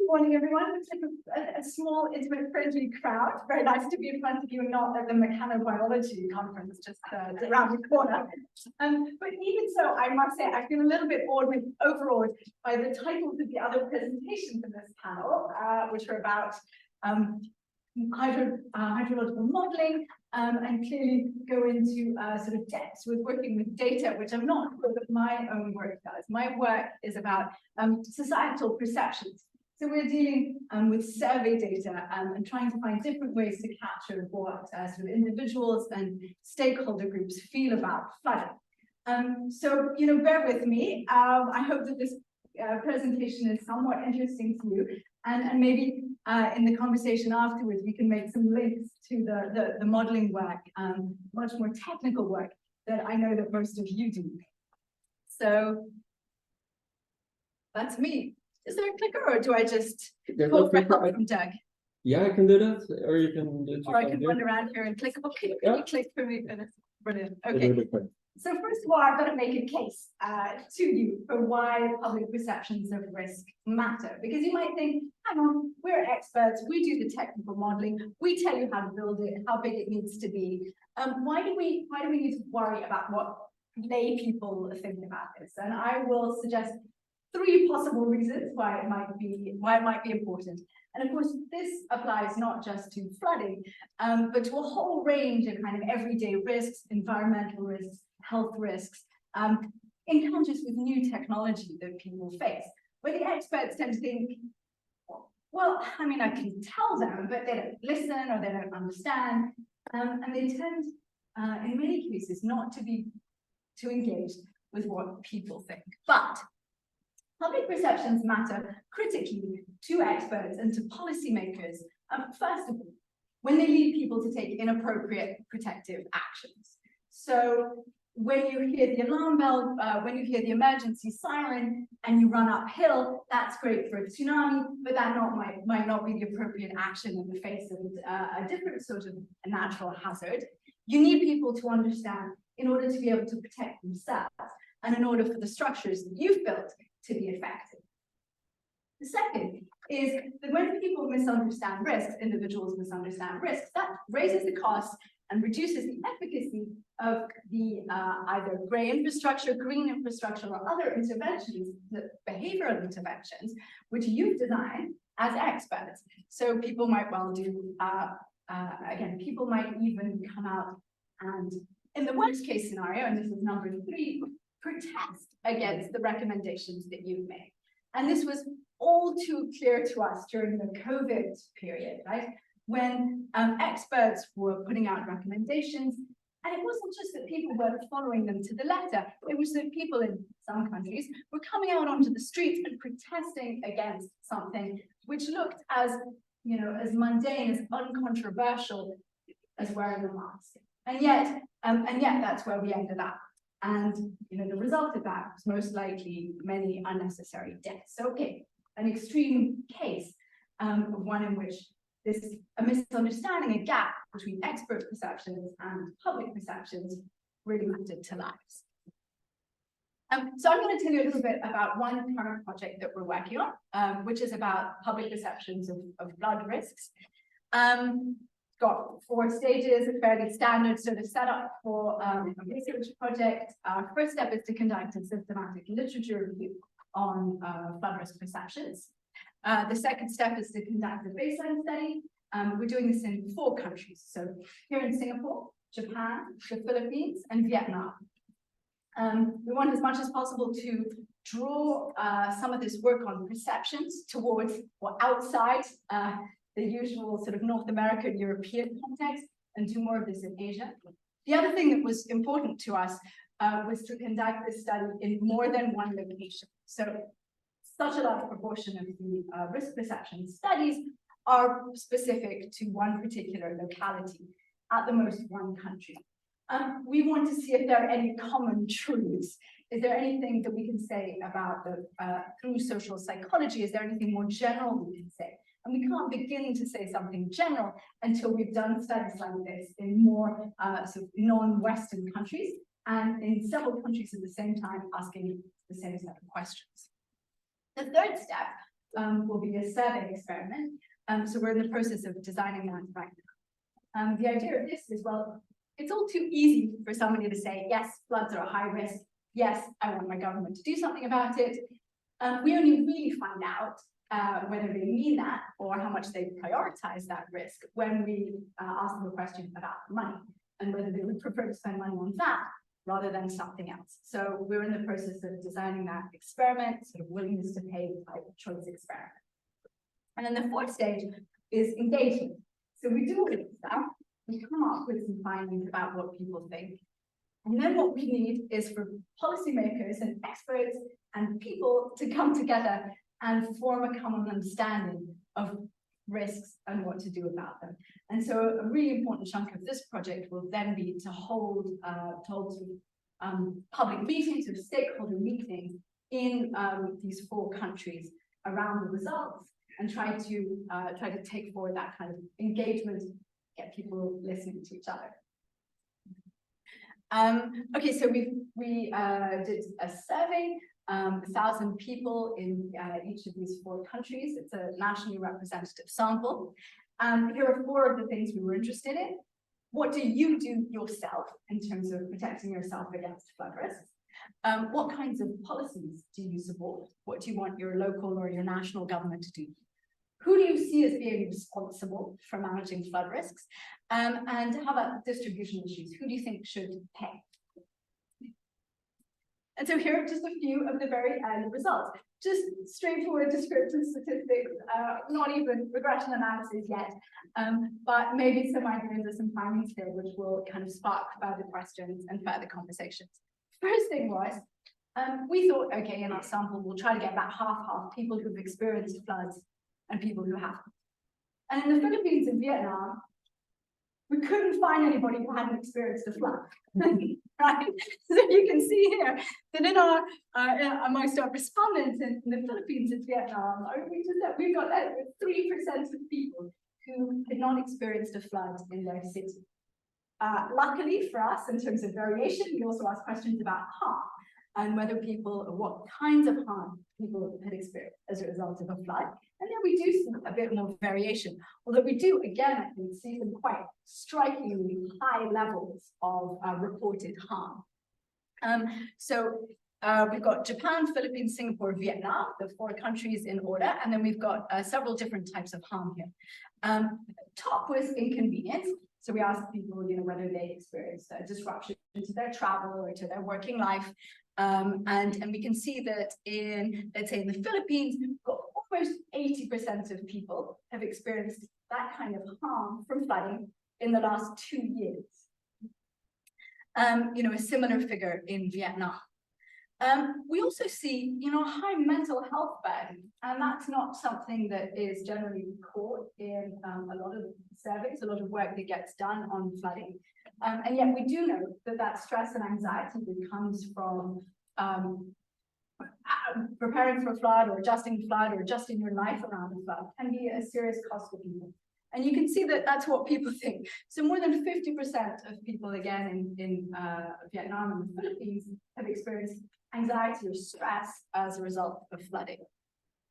Good morning, everyone. It's like a small, intimate, friendly crowd. Very nice to be in front of you, not at the mechanobiology conference just around the corner. But even so, I must say, I feel a little bit overawed by the titles of the other presentations in this panel, which are about hydrological modeling, and clearly go into sort of depths with working with data, which I'm not sure that my own work does. My work is about societal perceptions. So we're dealing with survey data and trying to find different ways to capture what sort of individuals and stakeholder groups feel about flooding. So, bear with me. I hope that this presentation is somewhat interesting to you, and maybe in the conversation afterwards, we can make some links to the modeling work, much more technical work that I know that most of you do. So that's me. Is there a clicker, or do I just call for help from Doug? Yeah, I can do that, or you can do it. Or I can run around here and click. Okay, can you click for me? Brilliant. Okay. So first of all, I've got to make a case to you for why public perceptions of risk matter. Because you might think, hang on, we're experts, we do the technical modeling, we tell you how to build it, how big it needs to be. Why do we need to worry about what lay people think about this? And I will suggest three possible reasons why it might be important. And of course, this applies not just to flooding, but to a whole range of kind of everyday risks, environmental risks, health risks, encounters with new technology that people face, where the experts tend to think, well, I mean, I can tell them, but they don't listen or they don't understand. And they tend, in many cases, not to be too engaged with what people think. But public perceptions matter critically to experts and to policymakers, first of all, when they lead people to take inappropriate protective actions. So when you hear the alarm bell, when you hear the emergency siren and you run uphill, that's great for a tsunami, but that might not be the appropriate action in the face of a different sort of a natural hazard. You need people to understand in order to be able to protect themselves and in order for the structures that you've built to be effective. The second is that when people misunderstand risks, individuals misunderstand risks, that raises the cost and reduces the efficacy of the either grey infrastructure, green infrastructure, or other interventions, the behavioral interventions, which you've designed as experts. So people might well do, again, people might even come out and, in the worst case scenario, and this is number 3, protest against the recommendations that you've made. And this was all too clear to us during the COVID period, right? When experts were putting out recommendations, and it wasn't just that people were following them to the letter, it was that people in some countries were coming out onto the streets and protesting against something which looked as, as mundane, as uncontroversial as wearing a mask. And yet that's where we ended up. And the result of that was most likely many unnecessary deaths. So, okay, an extreme case of one in which a misunderstanding, a gap between expert perceptions and public perceptions really mattered to lives. So I'm going to tell you a little bit about one current project that we're working on, which is about public perceptions of flood risks. Got 4 stages, a fairly standard sort of setup for a research project. Our first step is to conduct a systematic literature review on flood risk perceptions. The second step is to conduct a baseline study. We're doing this in 4 countries. So here in Singapore, Japan, the Philippines, and Vietnam. We want as much as possible to draw some of this work on perceptions towards or outside the usual sort of North American, European context, and do more of this in Asia. The other thing that was important to us was to conduct this study in more than one location. So such a large proportion of the risk perception studies are specific to one particular locality, at the most one country. We want to see if there are any common truths. Is there anything that we can say about through social psychology? Is there anything more general we can say? And we can't begin to say something general until we've done studies like this in more sort of non-Western countries and in several countries at the same time asking the same set of questions. The third step will be a survey experiment. So we're in the process of designing that right now. The idea of this is, well, it's all too easy for somebody to say, yes, floods are a high risk. Yes, I want my government to do something about it. We only really find out whether they mean that or how much they prioritize that risk when we ask them a question about money and whether they would prefer to spend money on that rather than something else. So we're in the process of designing that experiment, sort of willingness to pay type of choice experiment. And then the fourth stage is engagement. So we do all this stuff, we come up with some findings about what people think. And then what we need is for policymakers and experts and people to come together and form a common understanding of risks and what to do about them. And so a really important chunk of this project will then be to hold public meetings or stakeholder meetings in these 4 countries around the results and try to take forward that kind of engagement, get people listening to each other. Okay, so we did a survey, 1,000 people in each of these 4 countries. It's a nationally representative sample. Here are 4 of the things we were interested in. What do you do yourself in terms of protecting yourself against flood risks? What kinds of policies do you support? What do you want your local or your national government to do? Who do you see as being responsible for managing flood risks? And how about distribution issues? Who do you think should pay? And so here are just a few of the very early results. Just straightforward descriptive statistics, not even regression analysis yet, but maybe some ideas or some findings here which will kind of spark further questions and further conversations. First thing was, we thought, okay, in our sample, we'll try to get about half-half people who've experienced floods and people who haven't. And in the Philippines and Vietnam, we couldn't find anybody who hadn't experienced a flood, right? So you can see here that in our amongst our respondents in the Philippines and Vietnam, we've got 3% of people who had not experienced a flood in their city. Luckily for us, in terms of variation, we also asked questions about harm and whether people, or what kinds of harm people had experienced as a result of a flood. And then we do see a bit more variation, although we do, again, I think, see some quite strikingly high levels of reported harm. We've got Japan, Philippines, Singapore, Vietnam, the 4 countries in order, and then we've got several different types of harm here. Top was inconvenience. So we asked people, whether they experienced a disruption to their travel or to their working life. And we can see that in, let's say, in the Philippines, almost 80% of people have experienced that kind of harm from flooding in the last 2 years. A similar figure in Vietnam. We also see, high mental health burden, and that's not something that is generally caught in a lot of surveys, a lot of work that gets done on flooding. And yet we do know that stress and anxiety that comes from preparing for a flood or adjusting your life around a flood can be a serious cost for people. And you can see that that's what people think. So more than 50% of people, again, in Vietnam and the Philippines have experienced anxiety or stress as a result of flooding,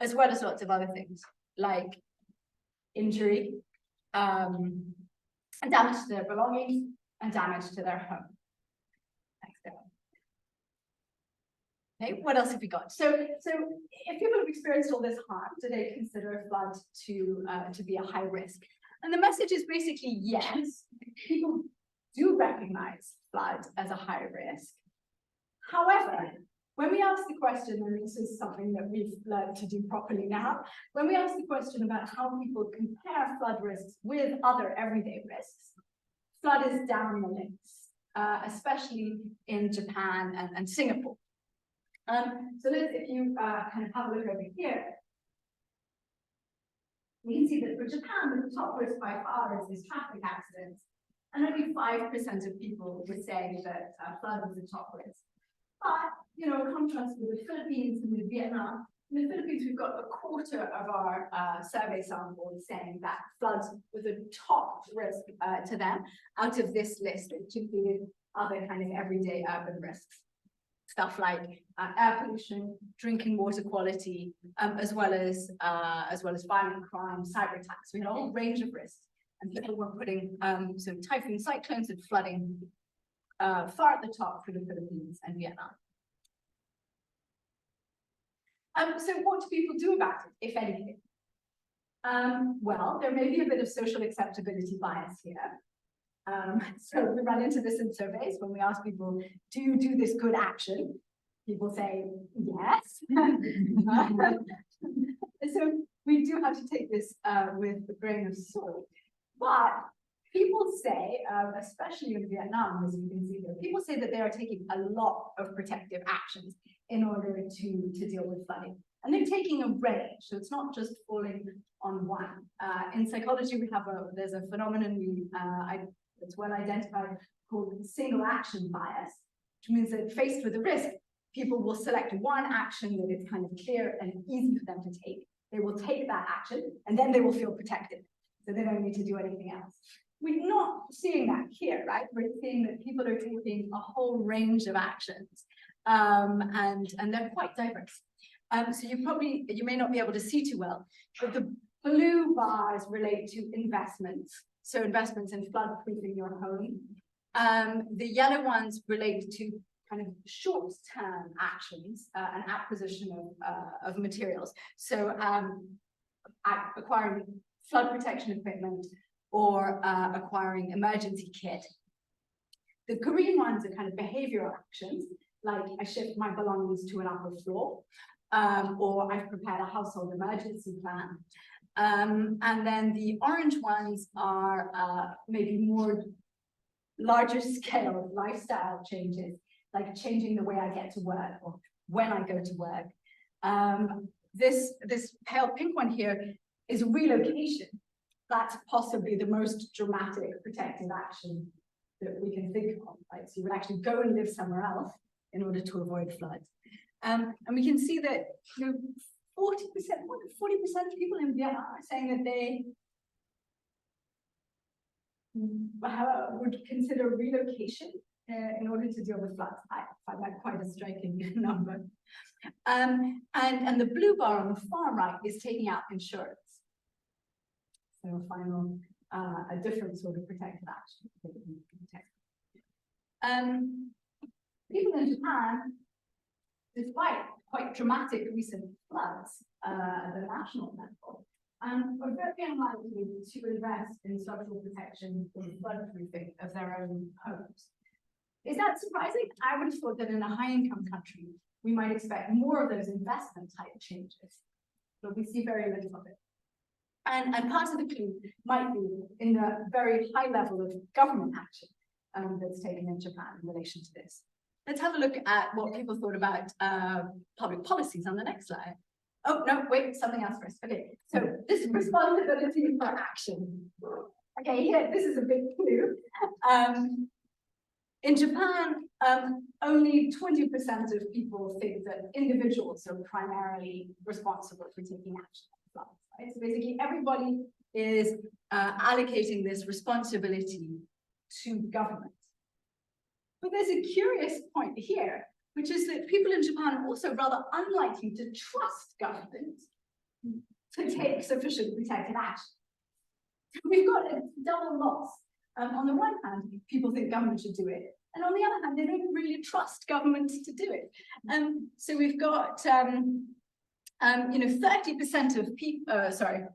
as well as lots of other things like injury, and damage to their belongings, and damage to their home. Okay, what else have we got? So if people have experienced all this harm, do they consider a flood to be a high risk? And the message is basically yes. People do recognize flood as a high risk. However, when we ask the question, and this is something that we've learned to do properly now, when we ask the question about how people compare flood risks with other everyday risks, flood is down the list, especially in Japan and Singapore. So if you kind of have a look over here, we can see that for Japan, the top risk by far is traffic accidents, and only 5% of people would say that flood is the top risk. But, in contrast with the Philippines and with Vietnam, in the Philippines, we've got a quarter of our survey sample saying that floods was a top risk to them out of this list, which included other kind of everyday urban risks. stuff like air pollution, drinking water quality, as well as violent crime, cyber attacks. We had a whole range of risks, and people were putting so typhoon, cyclones, and flooding far at the top for the Philippines and Vietnam. So what do people do about it, if anything? Well, there may be a bit of social acceptability bias here. So we run into this in surveys when we ask people, do you do this good action? People say, yes. So we do have to take this with a grain of salt. But people say, especially in Vietnam, as you can see here, people say that they are taking a lot of protective actions in order to deal with flooding. And they're taking a range, so it's not just falling on one. In psychology, there's a phenomenon that's well identified called single action bias, which means that faced with a risk, people will select one action that is kind of clear and easy for them to take. They will take that action, and then they will feel protected, so they don't need to do anything else. We're not seeing that here, right? We're seeing that people are taking a whole range of actions, and they're quite diverse. So you may not be able to see too well, but the blue bars relate to investments. So investments in flood-proofing your home. The yellow ones relate to kind of short-term actions and acquisition of materials. So acquiring flood protection equipment or acquiring emergency kit. The green ones are kind of behavioral actions, like I shift my belongings to an upper floor, or I've prepared a household emergency plan. And then the orange ones are maybe more larger scale lifestyle changes, like changing the way I get to work or when I go to work. This pale pink one here is relocation. That's possibly the most dramatic protective action that we can think of, right? So you would actually go and live somewhere else in order to avoid floods. And we can see that 40%, more than 40% of people in Vietnam are saying that they would consider relocation in order to deal with floods. I find that quite a striking number. And the blue bar on the far right is taking out insurance. So a different sort of protective action. People in Japan, despite quite dramatic recent floods at the national level, are very unlikely to invest in social protection or flood-proofing of their own homes. Is that surprising? I would have thought that in a high-income country, we might expect more of those investment-type changes, but we see very little of it. And part of the clue might be in the very high level of government action that's taken in Japan in relation to this. Let's have a look at what people thought about public policies on the next slide. Oh, no, wait, something else first. Okay, so this is responsibility for action. Okay, here, this is a big clue. In Japan, only 20% of people think that individuals are primarily responsible for taking action. Right? So basically, everybody is allocating this responsibility to government. But there's a curious point here, which is that people in Japan are also rather unlikely to trust government to take sufficient protective action. We've got a double loss. On the one hand, people think government should do it, and on the other hand, they don't really trust government to do it. So we've got 30% of people,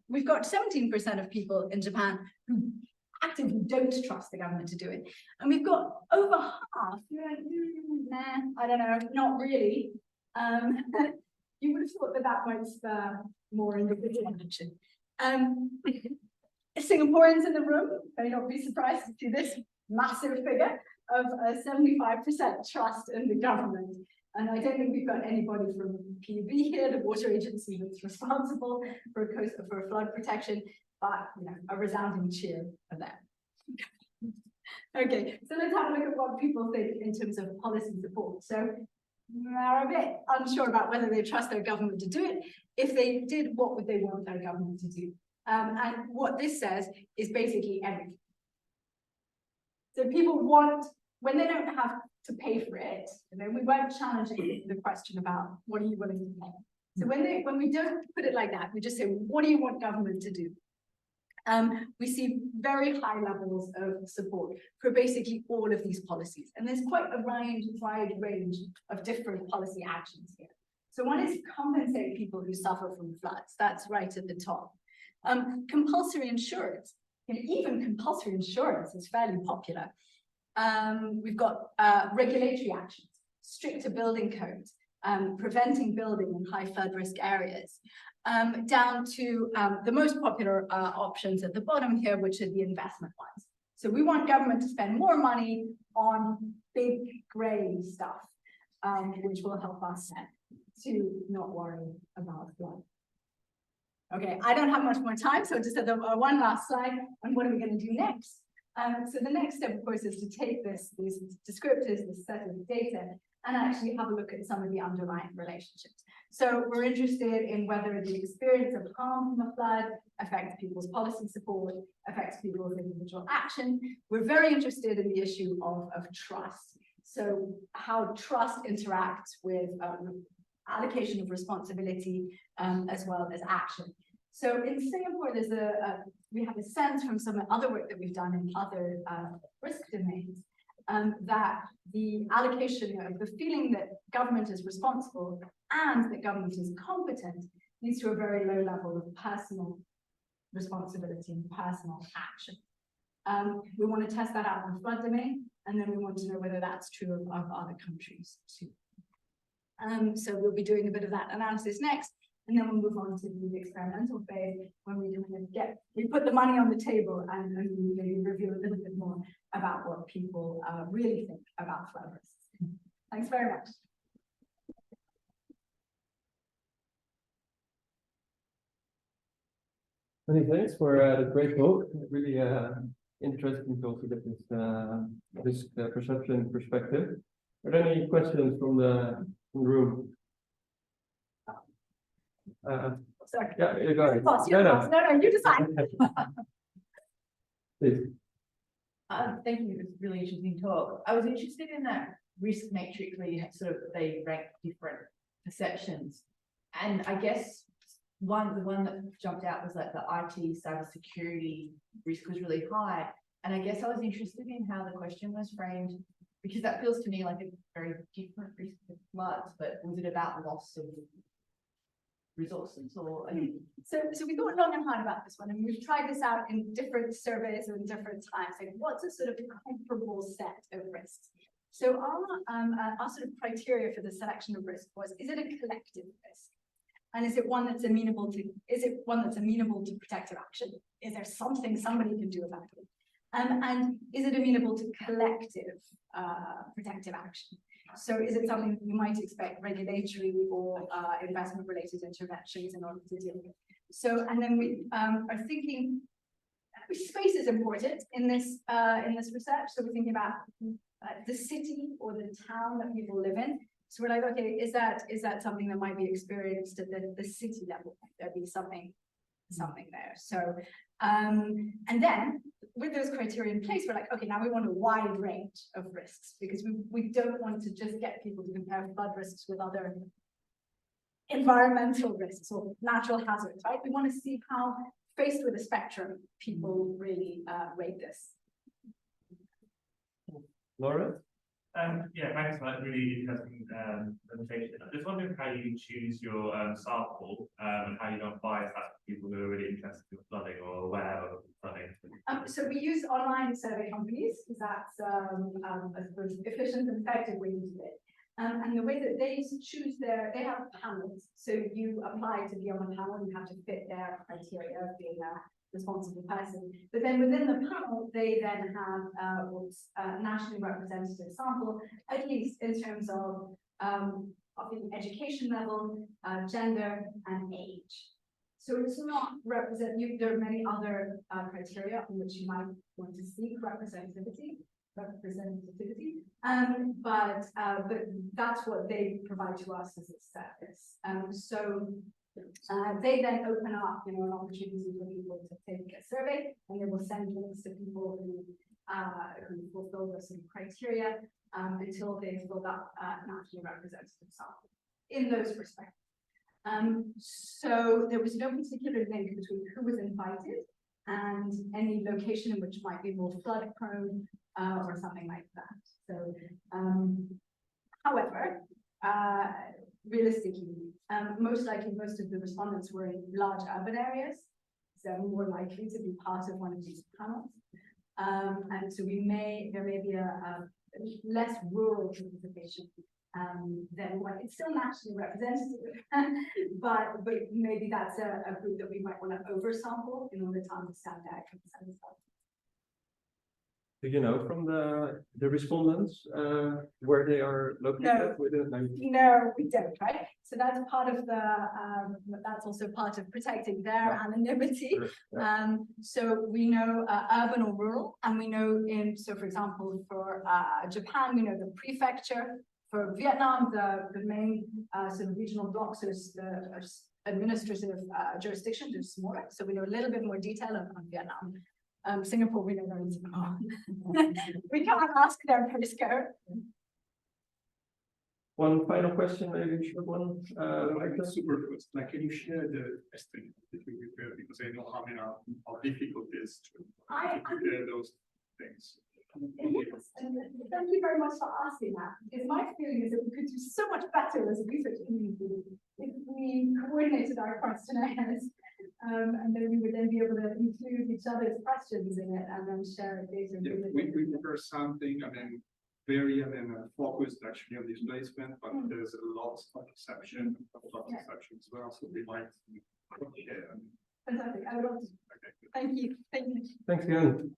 we've got 17% of people in Japan who actively don't trust the government to do it. And we've got over half, nah, I don't know, not really. You would have thought that that might spur more individual action. Singaporeans in the room may not be surprised to see this massive figure of 75% trust in the government. And I don't think we've got anybody from PUB here, the water agency that's responsible for flood protection, but a resounding cheer for them. Okay, so let's have a look at what people think in terms of policy support. So they're a bit unsure about whether they trust their government to do it. If they did, what would they want their government to do? And what this says is basically everything. So people want, when they don't have to pay for it. And then we weren't challenging the question about what are you willing to pay. So when we don't put it like that, we just say, what do you want government to do? We see very high levels of support for basically all of these policies. And there's quite a wide range of different policy actions here. So one is compensate people who suffer from floods. That's right at the top. Compulsory insurance, even compulsory insurance is fairly popular. We've got regulatory actions, stricter building codes, preventing building in high flood risk areas, down to the most popular options at the bottom here, which are the investment ones. So we want government to spend more money on big gray stuff, which will help us to not worry about flood. Okay, I don't have much more time, so just one last slide on what are we going to do next. So the next step, of course, is to take these descriptors, this set of data, and actually have a look at some of the underlying relationships. So we're interested in whether the experience of harm from a flood affects people's policy support, affects people's individual action. We're very interested in the issue of trust. So how trust interacts with allocation of responsibility as well as action. So in Singapore, we have a sense from some other work that we've done in other risk domains that the allocation of the feeling that government is responsible and that government is competent leads to a very low level of personal responsibility and personal action. We want to test that out in the flood domain, and then we want to know whether that's true of other countries too. So we'll be doing a bit of that analysis next, and then we'll move on to the experimental phase when we put the money on the table and we maybe review a little bit more about what people really think about flood risks. Thanks very much. Many thanks for the great talk. Really interesting to also get this risk perception perspective. Are there any questions from the room? Sorry. Yeah, you got it. No, you decide. Please. Thank you. It was a really interesting talk. I was interested in that risk matrix where you had they rank different perceptions, and I guess the one that jumped out was like the IT cybersecurity risk was really high, and I guess I was interested in how the question was framed, because that feels to me like a very different risk of floods. But was it about loss of resources or? So we thought long and hard about this one, and we've tried this out in different surveys and different times. Like, what's a sort of comparable set of risks? So our sort of criteria for the selection of risk was: is it a collective risk, and is it one that's amenable to protective action? Is there something somebody can do about it? And is it amenable to collective protective action? So is it something that you might expect regulatory or investment-related interventions in order to deal with? So, and then we are thinking space is important in this research. So we're thinking about the city or the town that people live in. So we're like, okay, is that something that might be experienced at the city level? There'd be something there. So, and then with those criteria in place, we're like, okay, now we want a wide range of risks, because we don't want to just get people to compare flood risks with other environmental risks or natural hazards, right? We want to see how, faced with a spectrum, people really rate this. Laura? Yeah, thanks for that really interesting presentation. I'm just wondering how you choose your sample and how you don't bias that to people who are really interested in flooding or aware of flooding. So we use online survey companies, because that's a sort of efficient and effective way to do it. And the way that they choose they have panels. So you apply to be on a panel, you have to fit their criteria of being a responsible person. But then within the panel, they then have what's a nationally representative sample, at least in terms of the education level, gender, and age. So it's not there are many other criteria on which you might want to seek representativity, but that's what they provide to us as a service. So they then open up, an opportunity for people to take a survey, and they will send links to people who who fulfill the sort of criteria, until they fill that, nationally representative sample in those respects. So there was no particular link between who was invited and any location in which might be more flood prone, or something like that. So, however, realistically, most likely most of the respondents were in large urban areas, so more likely to be part of one of these panels. And so there may be a less rural participation than what it's still nationally representative, but maybe that's a group that we might want to oversample in order to understand that consensus. Do you know from the respondents where they are located within? No, we don't, right? So that's part of the, that's also part of protecting their anonymity. Yeah. So we know urban or rural, and we know so for example, for Japan, we know the prefecture. For Vietnam, the main sort of regional blocks is the administrative jurisdictions are smaller. So we know a little bit more detail on Vietnam. Singapore, we know there is we can't ask their postcode. One final question, maybe short one. Super first, like, can you share the estimate that you prepare, because I know how difficult it is to prepare those things. Yes, and thank you very much for asking that, because my feeling is that we could do so much better as a research community if we coordinated our questionnaires, and then we would then be able to include each other's questions in it and then share it data. Yeah, we prepare something, very focused actually on displacement, but there's a lot of exception as well, so we might share. Fantastic, I would love to. Okay. Thank you. Thanks again.